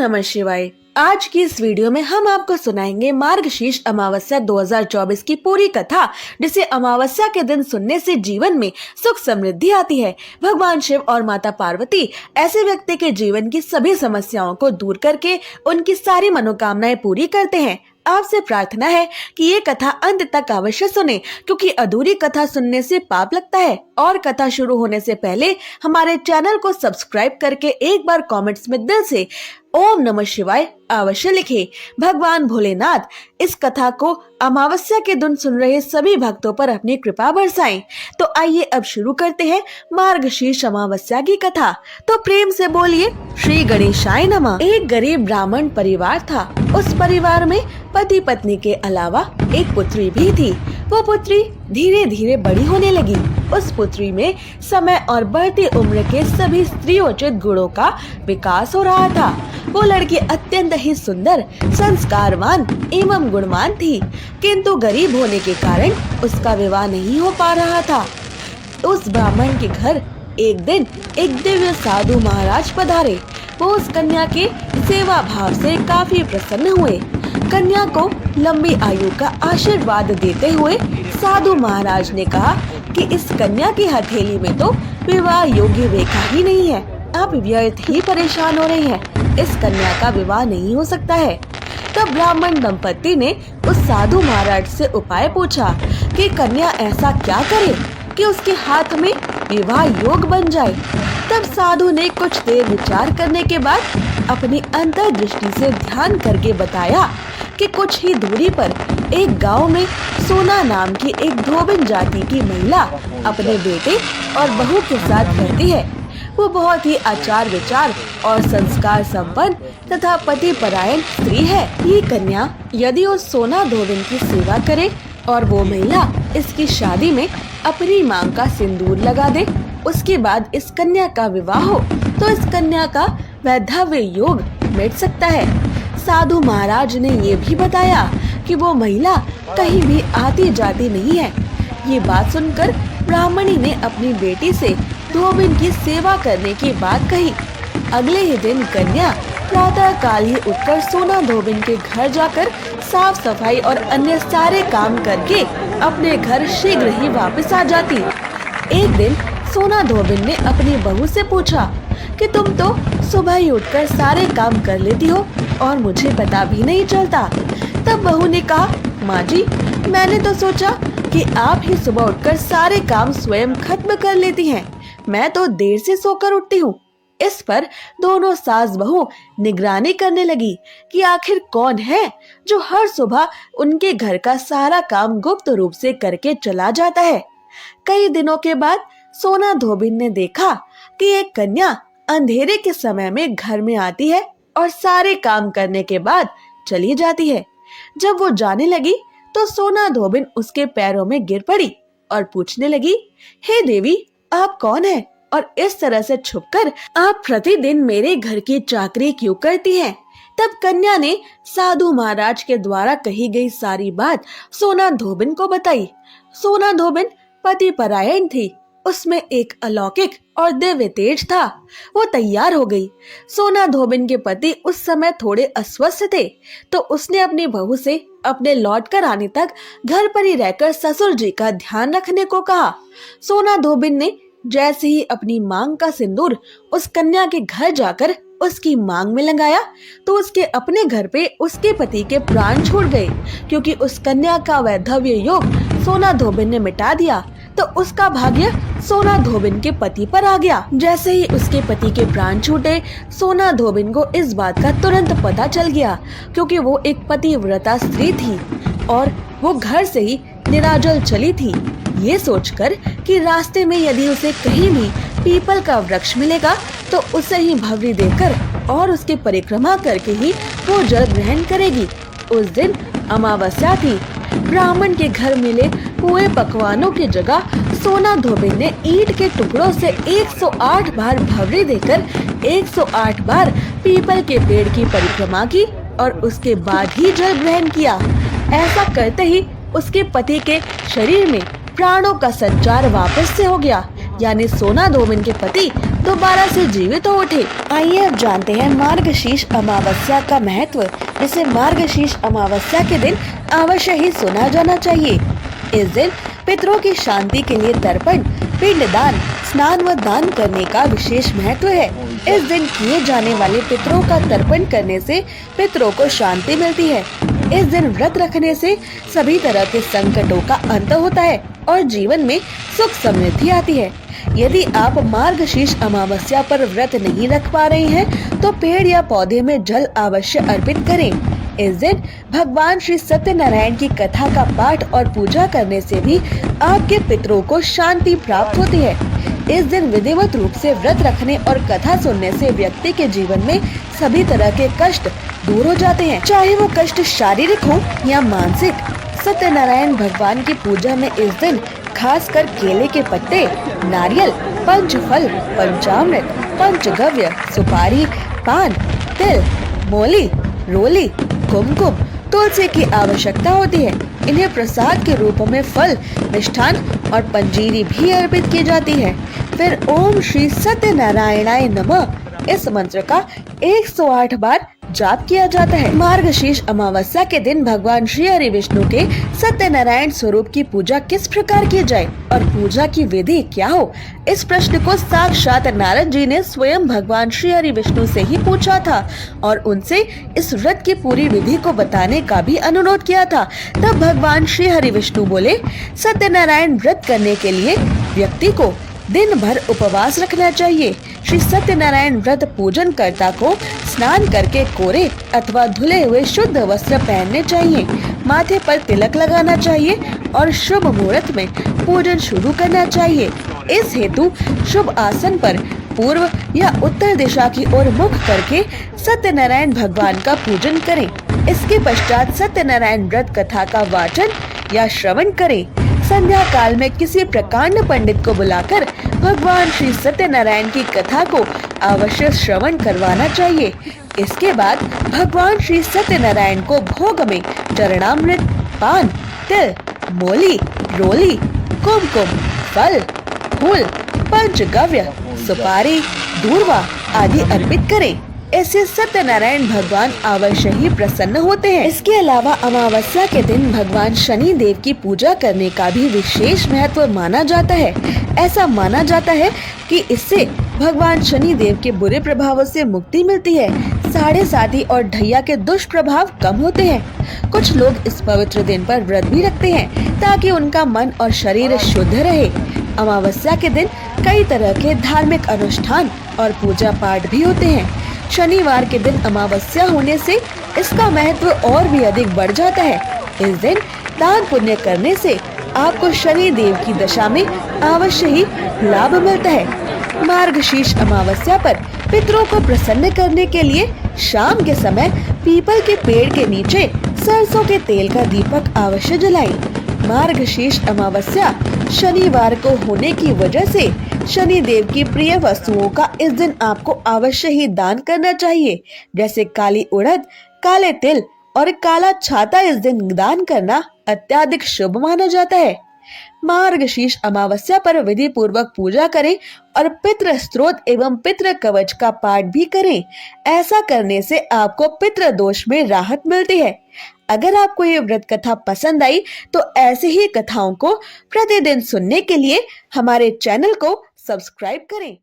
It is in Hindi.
नमः शिवाय। आज की इस वीडियो में हम आपको सुनाएंगे मार्गशीर्ष अमावस्या 2024 की पूरी कथा, जिसे अमावस्या के दिन सुनने से जीवन में सुख समृद्धि आती है। भगवान शिव और माता पार्वती ऐसे व्यक्ति के जीवन की सभी समस्याओं को दूर करके उनकी सारी मनोकामनाएं पूरी करते हैं। आपसे प्रार्थना है कि ये कथा अंत तक अवश्य सुने, क्योंकि अधूरी कथा सुनने से पाप लगता है। और कथा शुरू होने से पहले हमारे चैनल को सब्सक्राइब करके एक बार कमेंट्स में दिल से ओम नमः शिवाय अवश्य लिखे। भगवान भोलेनाथ इस कथा को अमावस्या के दिन सुन रहे सभी भक्तों पर अपनी कृपा बरसाएं। तो आइए अब शुरू करते हैं मार्गशीर्ष अमावस्या की कथा। तो प्रेम से बोलिए श्री गणेशाय नमः। एक गरीब ब्राह्मण परिवार था। उस परिवार में पति पत्नी के अलावा एक पुत्री भी थी। वो पुत्री धीरे धीरे बड़ी होने लगी। उस पुत्री में समय और बढ़ती उम्र के सभी स्त्रीयोचित गुणों का विकास हो रहा था। वो लड़की अत्यंत ही सुंदर, संस्कारवान एवं गुणवान थी, किंतु गरीब होने के कारण उसका विवाह नहीं हो पा रहा था। उस ब्राह्मण के घर एक दिन एक दिव्य साधु महाराज पधारे। वो उस कन्या के सेवा भाव से काफी प्रसन्न हुए। कन्या को लंबी आयु का आशीर्वाद देते हुए साधु महाराज ने कहा कि इस कन्या की हथेली में तो विवाह योग्य रेखा ही नहीं है। आप व्यर्थ ही परेशान हो रहे हैं। इस कन्या का विवाह नहीं हो सकता है। तब ब्राह्मण दंपति ने उस साधु महाराज से उपाय पूछा कि कन्या ऐसा क्या करे कि उसके हाथ में विवाह योग बन जाए। तब साधु ने कुछ देर विचार करने के बाद अपनी अंतर्दृष्टि से ध्यान करके बताया कि कुछ ही दूरी पर एक गांव में सोना नाम की एक धोबिन जाति की महिला अपने बेटे और बहू के साथ रहती है। वो बहुत ही आचार विचार और संस्कार संपन्न तथा पति परायण स्त्री है। ये कन्या यदि उस सोना धोबिन की सेवा करे और वो महिला इसकी शादी में अपनी मांग का सिंदूर लगा दे, उसके बाद इस कन्या का विवाह हो तो इस कन्या का वैधव्य योग मिट सकता है। साधु महाराज ने ये भी बताया कि वो महिला कहीं भी आती जाती नहीं है। ये बात सुनकर ब्राह्मणी ने अपनी बेटी से धोबिन की सेवा करने की बात कही। अगले ही दिन कन्या प्रातः काल ही उठकर सोना धोबिन के घर जाकर साफ सफाई और अन्य सारे काम करके अपने घर शीघ्र ही वापस आ जाती। एक दिन सोना धोबिन ने अपनी बहू से पूछा कि तुम तो सुबह ही उठकर सारे काम कर लेती हो और मुझे पता भी नहीं चलता। तब बहू ने कहा, माँ जी, मैंने तो सोचा कि आप ही सुबह उठकर सारे काम स्वयं खत्म कर लेती हैं। मैं तो देर से सोकर उठती हूँ। इस पर दोनों सास बहू निगरानी करने लगी कि आखिर कौन है जो हर सुबह उनके घर का सारा काम गुप्त रूप से करके चला जाता है। कई दिनों के बाद सोना धोबिन ने देखा कि एक कन्या अंधेरे के समय में घर में आती है और सारे काम करने के बाद चली जाती है। जब वो जाने लगी तो सोना धोबिन उसके पैरों में गिर पड़ी और पूछने लगी, हे देवी, आप कौन हैं और इस तरह से छुपकर आप प्रतिदिन मेरे घर की चाकरी क्यों करती हैं? तब कन्या ने साधु महाराज के द्वारा कही गई सारी बात सोना धोबिन को बताई। सोना धोबिन पति परायण थी। उसमें एक अलौकिक और दिव्य तेज था। वो तैयार हो गई। सोना धोबिन के पति उस समय थोड़े अस्वस्थ थे, तो उसने अपनी बहू से अपने लौट कर आने तक घर पर ही रहकर ससुर जी का ध्यान रखने को कहा। सोना धोबिन ने जैसे ही अपनी मांग का सिंदूर उस कन्या के घर जाकर उसकी मांग में लगाया तो उसके अपने घर पे उसके पति के प्राण छूट गए, क्योंकि उस कन्या का वैधव्य योग सोना धोबिन ने मिटा दिया। तो उसका भाग्य सोना धोबिन के पति पर आ गया। जैसे ही उसके पति के प्राण छूटे, सोना धोबिन को इस बात का तुरंत पता चल गया, क्योंकि वो एक पतिव्रता स्त्री थी और वो घर से ही निराजल चली थी। ये सोचकर कि रास्ते में यदि उसे कहीं भी पीपल का वृक्ष मिलेगा तो उसे ही भवरी देकर और उसके परिक्रमा करके ही वो जल ग्रहण करेगी। उस दिन अमावस्या थी। ब्राह्मण के घर मिले हुए पकवानों की जगह सोना धोबिन ने ईंट के टुकड़ों से 108 बार भवरी देकर 108 बार पीपल के पेड़ की परिक्रमा की और उसके बाद ही जल ग्रहण किया। ऐसा करते ही उसके पति के शरीर में प्राणों का संचार वापस से हो गया, यानी सोना धोबिन के पति दोबारा से जीवित हो उठे। आइए अब जानते हैं मार्गशीर्ष अमावस्या का महत्व, जिसे मार्गशीर्ष अमावस्या के दिन अवश्य ही सुना जाना चाहिए। इस दिन पितरों की शांति के लिए तर्पण, पिंडदान, स्नान व दान करने का विशेष महत्व है। इस दिन किए जाने वाले पितरों का तर्पण करने से पितरों को शांति मिलती है। इस दिन व्रत रखने से सभी तरह के संकटों का अंत होता है और जीवन में सुख समृद्धि आती है। यदि आप मार्गशीर्ष अमावस्या पर व्रत नहीं रख पा रहे हैं तो पेड़ या पौधे में जल अवश्य अर्पित करें। इस दिन भगवान श्री सत्यनारायण की कथा का पाठ और पूजा करने से भी आपके पितरों को शांति प्राप्त होती है। इस दिन विधिवत रूप से व्रत रखने और कथा सुनने से व्यक्ति के जीवन में सभी तरह के कष्ट दूर हो जाते हैं, चाहे वो कष्ट शारीरिक हो या मानसिक। सत्यनारायण भगवान की पूजा में इस दिन खासकर केले के पत्ते, नारियल, पंचफल, पंचामृत, पंचगव्य, सुपारी, पान, तिल, मोली, रोली, कुमकुम, तुलसी की आवश्यकता होती है। इन्हें प्रसाद के रूप में फल, मिष्ठान और पंजीरी भी अर्पित की जाती है। फिर ओम श्री सत्यनारायणाय नमः इस मंत्र का 108 बार जाप किया जाता है। मार्गशीर्ष अमावस्या के दिन भगवान श्री हरि विष्णु के सत्यनारायण स्वरूप की पूजा किस प्रकार की जाए और पूजा की विधि क्या हो, इस प्रश्न को साक्षात नारद जी ने स्वयं भगवान श्री हरि विष्णु से ही पूछा था और उनसे इस व्रत की पूरी विधि को बताने का भी अनुरोध किया था। तब भगवान श्री हरि विष्णु बोले, सत्यनारायण व्रत करने के लिए व्यक्ति को दिन भर उपवास रखना चाहिए। श्री सत्यनारायण व्रत पूजन कर्ता को स्नान करके कोरे अथवा धुले हुए शुद्ध वस्त्र पहनने चाहिए, माथे पर तिलक लगाना चाहिए और शुभ मुहूर्त में पूजन शुरू करना चाहिए। इस हेतु शुभ आसन पर पूर्व या उत्तर दिशा की ओर मुख करके सत्यनारायण भगवान का पूजन करें। इसके पश्चात सत्यनारायण व्रत कथा का वाचन या श्रवण करें। संध्या काल में किसी प्रकांड पंडित को बुलाकर भगवान श्री सत्यनारायण की कथा को अवश्य श्रवण करवाना चाहिए। इसके बाद भगवान श्री सत्यनारायण को भोग में चरणामृत, पान, तिल, मोली, रोली, कुमकुम, फल, फूल, पंचगव्य, सुपारी, दूर्वा आदि अर्पित करें। ऐसे सत्यनारायण भगवान अवश्य ही प्रसन्न होते हैं। इसके अलावा अमावस्या के दिन भगवान शनि देव की पूजा करने का भी विशेष महत्व माना जाता है। ऐसा माना जाता है कि इससे भगवान शनि देव के बुरे प्रभावों से मुक्ति मिलती है। साढ़े साथी और ढैया के दुष्प्रभाव कम होते हैं। कुछ लोग इस पवित्र दिन पर व्रत भी रखते हैं ताकि उनका मन और शरीर शुद्ध रहे। अमावस्या के दिन कई तरह के धार्मिक अनुष्ठान और पूजा पाठ भी होते हैं। शनिवार के दिन अमावस्या होने से इसका महत्व और भी अधिक बढ़ जाता है। इस दिन दान पुण्य करने से आपको शनि देव की दशा में अवश्य ही लाभ मिलता है। मार्गशीर्ष अमावस्या पर पितरों को प्रसन्न करने के लिए शाम के समय पीपल के पेड़ के नीचे सरसों के तेल का दीपक अवश्य जलाएं। मार्गशीर्ष अमावस्या शनिवार को होने की वजह से शनि देव की प्रिय वस्तुओं का इस दिन आपको अवश्य ही दान करना चाहिए, जैसे काली उड़द, काले तिल और काला छाता इस दिन दान करना अत्यधिक शुभ माना जाता है। मार्गशीर्ष अमावस्या पर विधि पूर्वक पूजा करें और पितृ स्तोत्र एवं पितृ कवच का पाठ भी करें। ऐसा करने से आपको पितृ दोष में राहत मिलती है। अगर आपको ये व्रत कथा पसंद आई तो ऐसे ही कथाओं को प्रतिदिन सुनने के लिए हमारे चैनल को सब्सक्राइब करें।